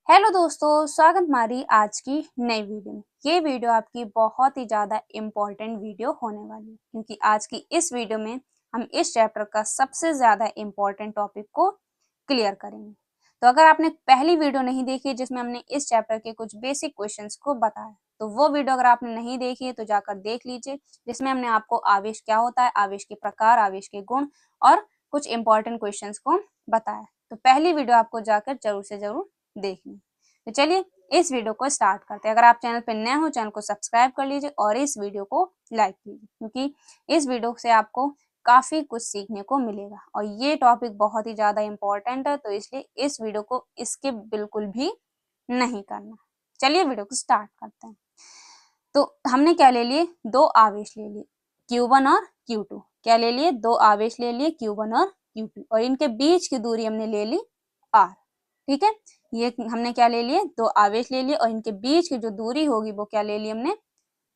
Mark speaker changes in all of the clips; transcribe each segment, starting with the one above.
Speaker 1: Hello दोस्तों, स्वागत हमारी आज की नई वीडियो में। ये वीडियो आपकी बहुत ही ज़्यादा इम्पोर्टेंट वीडियो होने वाली है क्योंकि आज की इस वीडियो में हम इस चैप्टर का सबसे ज़्यादा इम्पोर्टेंट टॉपिक को क्लियर करेंगे। तो अगर आपने पहली वीडियो नहीं देखी जिसमें हमने इस चैप्टर के कुछ बेसिक क्वेश्चंस को बताया, तो वो वीडियो अगर आपने नहीं देखी है तो जाकर देख लीजिए, जिसमें हमने आपको आवेश क्या होता है, आवेश के प्रकार, आवेश के गुण और कुछ इंपॉर्टेंट क्वेश्चंस को बताया। तो पहली वीडियो आपको जाकर जरूर से जरूर देखनी। तो चलिए इस वीडियो को स्टार्ट करते हैं। अगर आप चैनल पर नए हो, चैनल को सब्सक्राइब कर लीजिए और इस वीडियो को लाइक कीजिए क्योंकि इस वीडियो से आपको काफी कुछ सीखने को मिलेगा और ये टॉपिक बहुत ही ज्यादा इम्पोर्टेंट है, तो इसलिए इस वीडियो को स्किप बिल्कुल भी नहीं करना। चलिए वीडियो को स्टार्ट करते हैं। तो हमने क्या ले लिए, दो आवेश ले लिए Q1 और Q2। क्या ले लिए, दो आवेश ले लिए Q1 और Q2 और इनके बीच की दूरी हमने ले ली R। ठीक है, ये हमने क्या ले लिए, दो आवेश ले लिए और इनके बीच की जो दूरी होगी वो क्या ले ली हमने,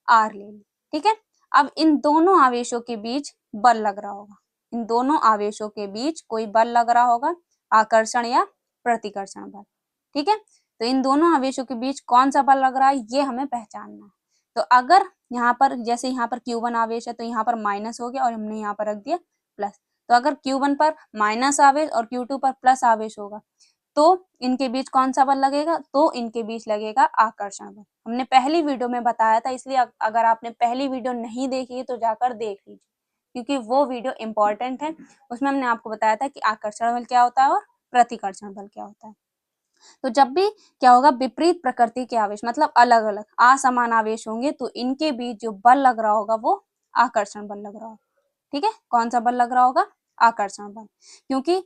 Speaker 1: R ले ली। ठीक है, अब इन दोनों आवेशों के बीच बल लग रहा होगा, इन दोनों आवेशों के बीच कोई बल लग रहा होगा, आकर्षण या प्रतिकर्षण बल। ठीक है, तो इन दोनों आवेशों के बीच कौन सा बल लग रहा है ये हमें पहचानना है। तो अगर यहाँ पर जैसे यहाँ पर Q1 आवेश है तो यहाँ पर माइनस हो गया और हमने यहाँ पर रख दिया प्लस। तो अगर Q1 पर माइनस आवेश और Q2 पर प्लस आवेश होगा तो इनके बीच कौन सा बल लगेगा, तो इनके बीच लगेगा आकर्षण बल। हमने पहली वीडियो में बताया था, इसलिए अगर आपने पहली वीडियो नहीं देखी है तो जाकर देख लीजिए क्योंकि वो वीडियो इंपॉर्टेंट है। उसमें हमने आपको बताया था कि आकर्षण बल क्या होता है और प्रतिकर्षण बल क्या होता है। तो जब भी क्या होगा, विपरीत प्रकृति के आवेश मतलब अलग अलग असमान आवेश होंगे तो इनके बीच जो बल लग रहा होगा वो आकर्षण बल लग रहा होगा। ठीक है, कौन सा बल लग रहा होगा, आकर्षण बल, क्योंकि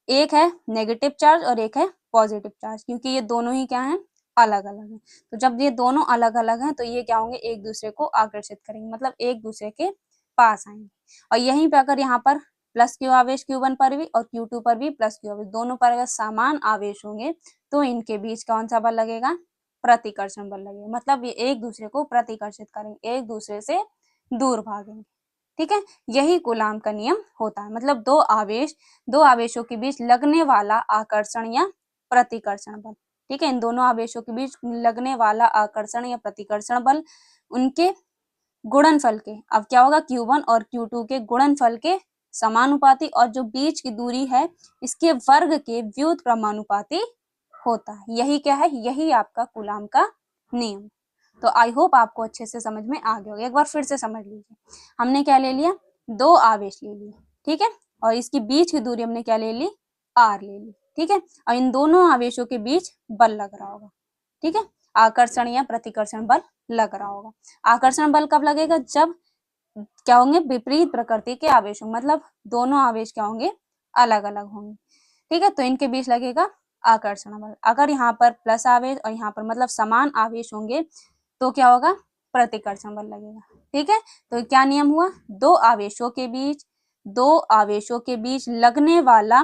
Speaker 1: एक है नेगेटिव चार्ज और एक है पॉजिटिव चार्ज, क्योंकि ये दोनों ही क्या हैं, अलग अलग हैं। तो जब ये दोनों अलग अलग हैं तो ये क्या होंगे, एक दूसरे को आकर्षित करेंगे, मतलब एक दूसरे के पास आएंगे। और यहीं पे अगर यहाँ पर प्लस क्यू आवेश Q1 पर भी और Q2 पर भी प्लस क्यू आवेश, दोनों पर अगर समान आवेश होंगे तो इनके बीच कौन सा बल लगेगा, प्रतिकर्षण बल लगेगा, मतलब ये एक दूसरे को प्रतिकर्षित करेंगे, एक दूसरे से दूर भागेंगे। ठीक है, यही कूलाम का नियम होता है, मतलब दो आवेशों के बीच लगने वाला आकर्षण या प्रतिकर्षण बल। ठीक है, इन दोनों आवेशों के बीच लगने वाला आकर्षण या प्रतिकर्षण बल उनके गुणनफल के, अब क्या होगा, Q1 और Q2 के गुणनफल के समानुपाती और जो बीच की दूरी है इसके वर्ग के व्युत्क्रमानुपाती होता है। यही क्या है, यही आपका कूलाम का नियम। तो आई होप आपको अच्छे से समझ में आ गया होगा। एक बार फिर से समझ लीजिए, हमने क्या ले लिया, दो आवेश ले लिए, ठीक है, और इसके बीच की दूरी हमने क्या ले ली, R ले ली। ठीक है, और इन दोनों आवेशों के बीच बल लग रहा होगा। ठीक है, आकर्षण या प्रतिकर्षण बल लग रहा होगा। आकर्षण बल कब लगेगा, जब क्या होंगे, विपरीत प्रकृति के आवेश होंगे, मतलब दोनों आवेश क्या होंगे, अलग अलग होंगे। ठीक है, तो इनके बीच लगेगा आकर्षण बल। अगर यहाँ पर प्लस आवेश और यहाँ पर मतलब समान आवेश होंगे तो क्या होगा, प्रतिकर्षण बल लगेगा। ठीक है, तो क्या नियम हुआ, दो आवेशों के बीच लगने वाला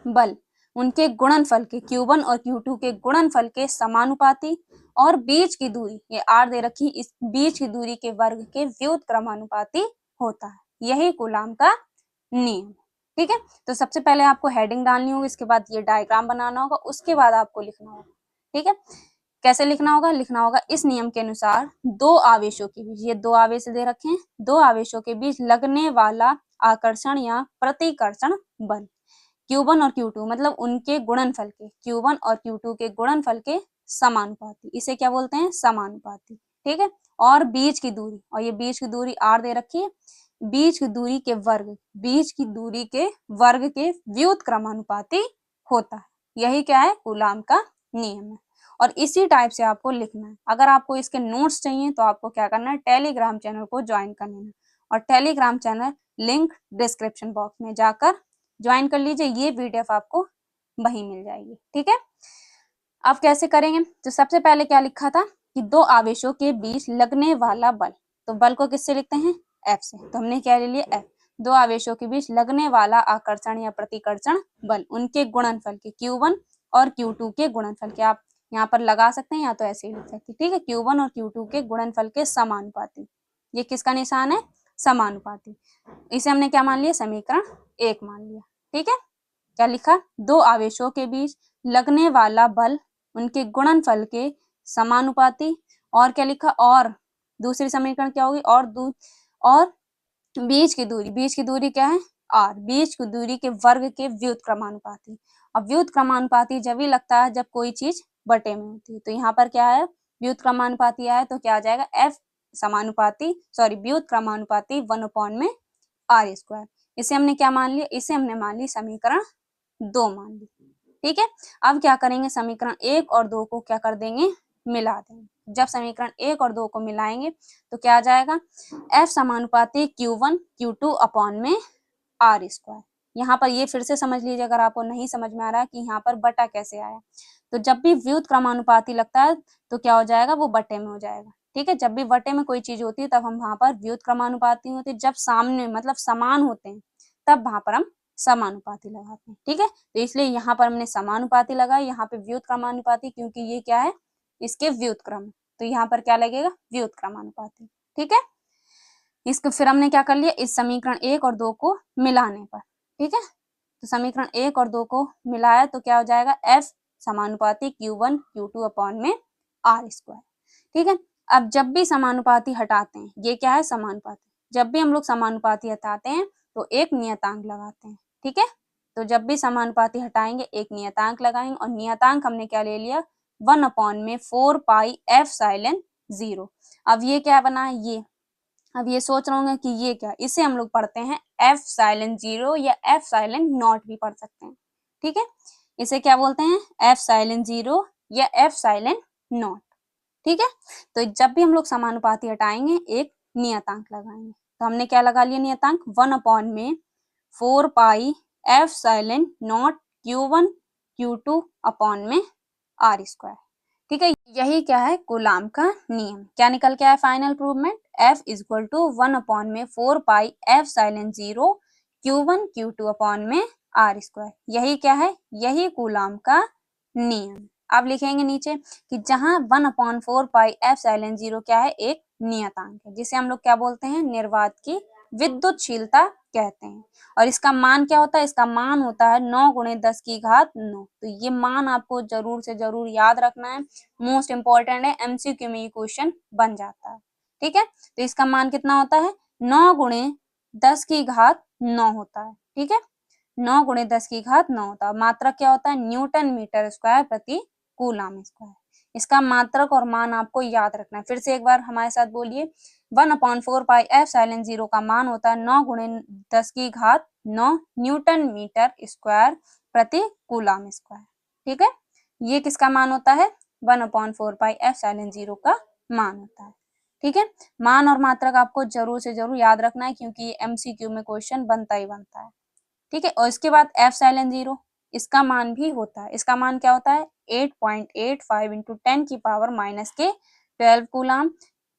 Speaker 1: बल उनके गुणनफल के Q1 और Q2 के गुणनफल के समानुपाती और बीच की दूरी, ये R दे रखी, इस बीच की दूरी के वर्ग के व्युत्क्रमानुपाती होता है। यही कूलाम का नियम। ठीक है, तो सबसे पहले आपको हेडिंग डालनी होगी, इसके बाद ये डायग्राम बनाना होगा, उसके बाद आपको लिखना होगा। ठीक है, कैसे लिखना होगा, लिखना होगा इस नियम के अनुसार दो आवेशों के बीच, ये दो आवेश दे रखे हैं, दो आवेशों के बीच लगने वाला आकर्षण या प्रतिकर्षण बल Q1 और Q2 मतलब उनके गुणनफल के, Q1 और Q2 के गुणनफल के समानुपाती, इसे क्या बोलते हैं, समानुपाती। ठीक है, और बीच की दूरी, और ये बीच की दूरी R दे रखी है, बीच की दूरी के वर्ग, बीच की दूरी के वर्ग के व्युत्क्रमानुपाती होता है। यही क्या है, कूलाम का नियम है और इसी टाइप से आपको लिखना है। अगर आपको इसके नोट्स चाहिए तो आपको क्या करना है, टेलीग्राम चैनल को ज्वाइन कर लेना और Telegram channel link description box में जाकर ज्वाइन कर लीजिए, ये पीडीएफ आपको वहीं मिल जाएगी। ठीक है, अब कैसे करेंगे, तो सबसे पहले क्या लिखा था कि दो आवेशों के बीच लगने वाला बल, तो बल को किससे लिखते हैं, F से, तो हमने क्या ले लिया, F। दो आवेशों के बीच लगने वाला आकर्षण या प्रतिकर्षण बल उनके गुणनफल के, Q1 और Q2 के गुणनफल के, आप यहाँ पर लगा सकते हैं या तो ऐसे ही लिख सकते हैं। ठीक है, Q1 और Q2 के गुणनफल के समानुपाती, ये किसका निशान है, समानुपाती, इसे हमने क्या मान लिया, समीकरण 1 मान लिया। ठीक है, क्या लिखा, दो आवेशों के बीच लगने वाला बल उनके गुणनफल के समानुपाती। और क्या लिखा, और दूसरी समीकरण क्या होगी, और बीच की दूरी क्या है, r, बीच की दूरी के वर्ग के व्युत्क्रमानुपाती। अब व्युत्क्रमानुपाती जब ही लगता है जब कोई चीज बटे में होती है। तो यहाँ पर क्या है, व्युत्क्रमानुपाती आया तो क्या आ जाएगा, व्युत्क्रमानुपाती 1 में r स्क्वायर। इसे हमने क्या मान लिया, इसे हमने मान ली समीकरण 2 मान ली। ठीक है, अब क्या करेंगे, समीकरण 1 और 2 को क्या कर देंगे, मिला देंगे। जब समीकरण 1 और 2 को मिलाएंगे तो क्या आ जाएगा, f समानुपाती q1 q2 अपॉन में r स्क्वायर। यहाँ पर ये फिर से समझ लीजिए अगर आपको नहीं समझ में आ रहा है कि यहाँ पर बटा कैसे आया। तो जब भी व्युत्क्रमानुपाती लगता है तो क्या हो जाएगा, वो बटे में हो जाएगा। ठीक है, जब भी बटे में कोई चीज होती है तब हम वहां पर व्युत्क्रमानुपाती होती है, जब सामने मतलब समान होते हैं तब वहां पर हम समानुपाती लगाते हैं। ठीक है, तो इसलिए यहाँ पर हमने समानुपाती लगाया, यहाँ पे व्युत्क्रमानुपाती, क्योंकि ये क्या है, इसके व्युत्क्रम। तो यहाँ पर क्या लगेगा, व्युत्क्रमानुपाती। ठीक है, इसको फिर हमने क्या कर लिया, इस समीकरण 1 और 2 को मिलाने पर। ठीक है, तो समीकरण 1 और 2 को मिलाया तो क्या हो जाएगा, f समानुपाती q1 q2 अपॉन में r स्क्वायर। ठीक है, अब जब भी समानुपाती हटाते हैं, ये क्या है, समानुपाती, जब भी हम लोग समानुपाती हटाते हैं तो एक नियतांक लगाते हैं। ठीक है, तो जब भी समानुपाती हटाएंगे एक नियतांक लगाएंगे, और नियतांक हमने क्या ले लिया, 1 अपॉन में 4 पाई f साइलेन 0। अब ये क्या बना है, ये अब ये सोच रहे होंगे कि ये क्या, इसे हम लोग पढ़ते हैं f साइलेन 0 या f साइलेन नॉट भी पढ़ सकते हैं। ठीक है, इसे क्या बोलते हैं, f साइलेन 0 या f साइलेन नॉट। ठीक है, तो जब भी हम लोग समानुपाती हटाएंगे एक नियतांक लगाएंगे। तो हमने क्या लगा लिया नियतांक, 1 अपॉन में 4 pi f epsilon naught q1 q2 upon में r स्क्वायर। ठीक है, यही क्या है, कूलाम का नियम। क्या निकल के आया फाइनल प्रूवमेंट, F इक्वल टू 1 अपॉन में 4 pi f epsilon 0 q1 q2 upon में r स्क्वायर। यही क्या है, यही कूलाम का नियम। अब लिखेंगे नीचे कि जहां 1 अपॉन 4 पाई f साइलेन 0 क्या है, एक नियतांक है, जिसे हम लोग क्या बोलते हैं, निर्वात की विद्युतशीलता कहते हैं। और इसका मान क्या होता है, इसका मान होता है 9 गुणे 10 की घात 9। तो ये मान आपको जरूर से जरूर याद रखना है, मोस्ट इंपॉर्टेंट है, एमसीक्यू में ये क्वेश्चन बन जाता है। ठीक है, तो इसका मान कितना होता है, 9 गुणे 10 की घात 9 होता है। ठीक है, 9 गुणे 10 की घात 9 होता है। मात्रक क्या होता है, न्यूटन मीटर स्क्वायर प्रति कूलाम स्क्वायर। इसका मात्रक और मान आपको याद रखना है। फिर से एक बार हमारे साथ बोलिए, 1 अपॉन 4 पाई f साइलेन 0 का मान होता है 9 गुणे 10 की घात 9 न्यूटन मीटर स्क्वायर प्रति कूलाम स्क्वायर। ठीक है, ये किसका मान होता है, 1 अपॉन 4 पाई f साइलेन 0 का मान होता है। ठीक है, मान और मात्रक आपको जरूर से जरूर याद रखना है, क्योंकि ये एमसीक्यू में क्वेश्चन बनता ही बनता है। ठीक है, और इसके बाद f साइलेन 0, इसका मान भी होता है। इसका मान क्या होता है, 8.85 इंटू 10 की पावर माइनस के 12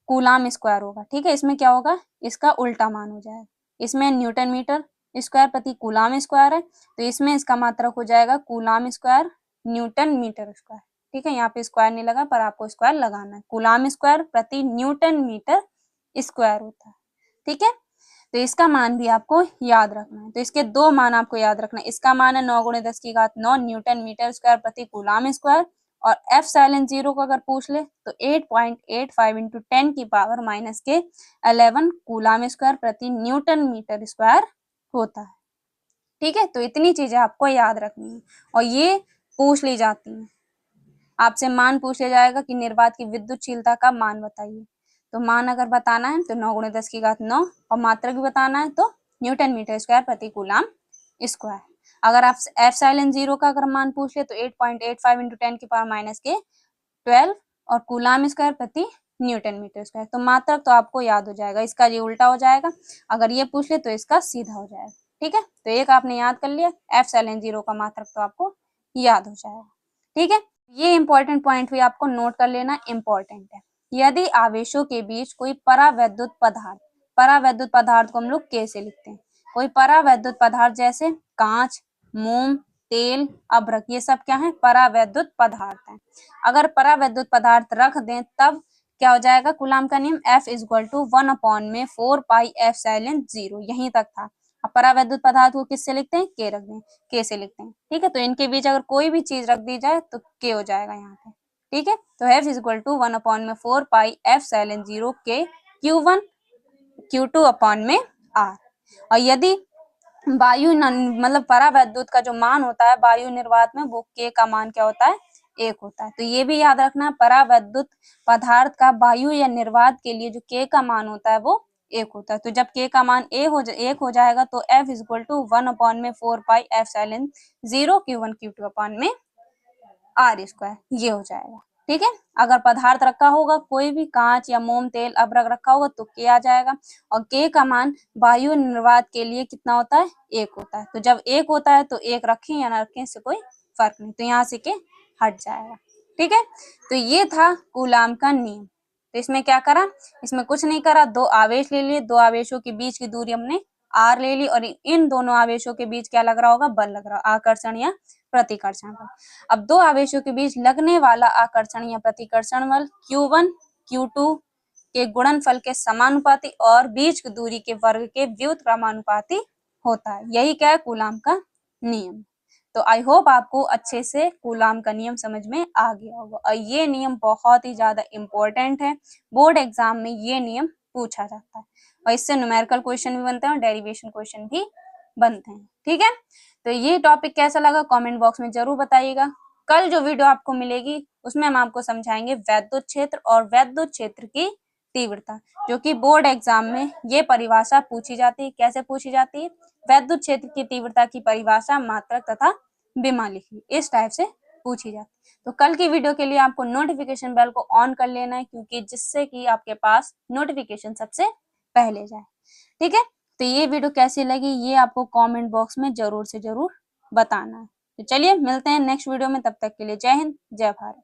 Speaker 1: कूलाम स्क्वायर होगा। ठीक है, इसमें क्या होगा, इसका उल्टा मान हो जाएगा। इसमें न्यूटन मीटर स्क्वायर प्रति कूलाम स्क्वायर है, तो इसमें इसका मात्रक हो जाएगा coulomb square newton metre square. ठीक है, यहाँ पे स्क्वायर नहीं लगा पर आपको स्क्वायर लगाना है, कूलाम स्क्वायर प्रति न्यूटन मीटर स्क्वायर होता है। ठीक है, तो इसका मान भी आपको याद रखना है। तो इसके दो मान आपको याद रखना है, इसका मान है 9 गुणे 10 की घात 9 न्यूटन मीटर स्क्वायर प्रति कूलाम स्क्वायर, और f साइलेन 0 को अगर पूछ ले तो 8.85 इंटू 10 की पावर माइनस के 11 कूलाम स्क्वायर प्रति न्यूटन मीटर स्क्वायर होता है। ठीक है, तो इतनी चीजें आपको याद रखनी है, और ये पूछ ली जाती है, आपसे मान पूछ लिया जाएगा कि निर्वात की विद्युतशीलता का मान बताइए। तो मान अगर बताना है तो 9 गुणे 10 की घात 9, और मात्रक भी बताना है तो न्यूटन मीटर स्क्वायर प्रति कूलाम स्क्वायर। अगर आप f साइलेन 0 का अगर मान पूछ ले तो 8.85 इंटू 10 की पावर माइनस के 12 और कूलाम स्क्वायर प्रति न्यूटन मीटर स्क्वायर। तो मात्रक तो आपको याद हो जाएगा, इसका ये उल्टा हो जाएगा, अगर ये पूछ ले तो इसका सीधा हो जाएगा। ठीक है, तो एक आपने याद कर लिया, f साइलेन 0 का मात्रक तो आपको याद हो जाएगा। ठीक है, ये इंपॉर्टेंट पॉइंट भी आपको नोट कर लेना इंपॉर्टेंट है। यदि आवेशों के बीच कोई परावैद्युत पदार्थ को हम लोग कैसे लिखते हैं, कोई परावैद्युत पदार्थ जैसे कांच, मोम, तेल, अभ्रक, ये सब क्या है, परावैद्युत पदार्थ हैं। अगर परावैद्युत पदार्थ रख दें तब क्या हो जाएगा, कूलाम का नियम F इक्वल टू 1 अपॉन में 4 पाई f साइलेन 0, यहीं तक था। अब परावैद्युत पदार्थ को किससे लिखते हैं, के रख दें, के से लिखते हैं, ठीक है। तो इनके बीच अगर कोई भी चीज रख दी जाए तो के हो जाएगा यहाँ पे, ठीक है। तो F is equal to 1/4 pi epsilon 0 के Q1 Q2 अपॉन में R। और यदि वायु मतलब परावैद्युत का जो मान होता है वायु निर्वात में, वो के का मान क्या होता है, 1 होता है। तो ये भी याद रखना, परावैद्युत पदार्थ का वायु या निर्वात के लिए जो के का मान होता है वो 1 होता है। तो जब के का मान 1 हो जाएगा तो F is equal to 1/4 pi epsilon 0 Q1 Q2 upon में R स्क्वायर, ये हो जाएगा, ठीक है। अगर पदार्थ रखा होगा कोई भी, कांच या मोम, तेल, अभ्रक रखा होगा तो के आ जाएगा। और के का मान वायु निर्वात के लिए कितना होता है, 1 होता है। तो जब 1 होता है तो 1 रखें या ना रखें इससे कोई फर्क नहीं, तो यहाँ से के हट जाएगा, ठीक है। तो ये था कूलाम का नियम। तो इसमें क्या करा, इसमें कुछ नहीं करा, दो आवेश ले लिए, दो आवेशों के बीच की दूरी हमने r ले ली, और इन दोनों आवेशों के बीच क्या लग रहा होगा, बल लग रहा, आकर्षण या प्रतिकर्षण बल। अब दो आवेशों के बीच लगने वाला आकर्षण या प्रतिकर्षण बल Q1 Q2 के गुणनफल के समानुपाती और बीच की दूरी के वर्ग के व्युत्क्रमानुपाती होता है। यही क्या है, कूलाम का नियम। तो आई होप आपको अच्छे से कूलाम का नियम समझ में आ गया होगा। और ये नियम बहुत ही ज्यादा इम्पोर्टेंट है, बोर्ड एग्जाम में ये नियम पूछा जाता है, और इससे न्यूमेरिकल क्वेश्चन भी बनते हैं और डेरिवेशन क्वेश्चन भी बनते हैं, ठीक है। तो ये टॉपिक कैसा लगा कमेंट बॉक्स में जरूर बताइएगा। कल जो वीडियो आपको मिलेगी उसमें हम आपको समझाएंगे वैद्युत क्षेत्र और वैद्युत क्षेत्र की तीव्रता, जो कि बोर्ड एग्जाम में ये परिभाषा पूछी जाती है। कैसे पूछी जाती है, वैद्युत क्षेत्र की तीव्रता की परिभाषा, मात्रक तथा विमा लिखी, इस टाइप से पूछी जाती है। तो कल की वीडियो के लिए आपको नोटिफिकेशन बेल को ऑन कर लेना है, क्योंकि जिससे कि आपके पास नोटिफिकेशन सबसे पहले जाए, ठीक है। तो ये वीडियो कैसी लगी ये आपको कमेंट बॉक्स में जरूर से जरूर बताना है। तो चलिए मिलते हैं नेक्स्ट वीडियो में, तब तक के लिए जय हिंद, जय भारत।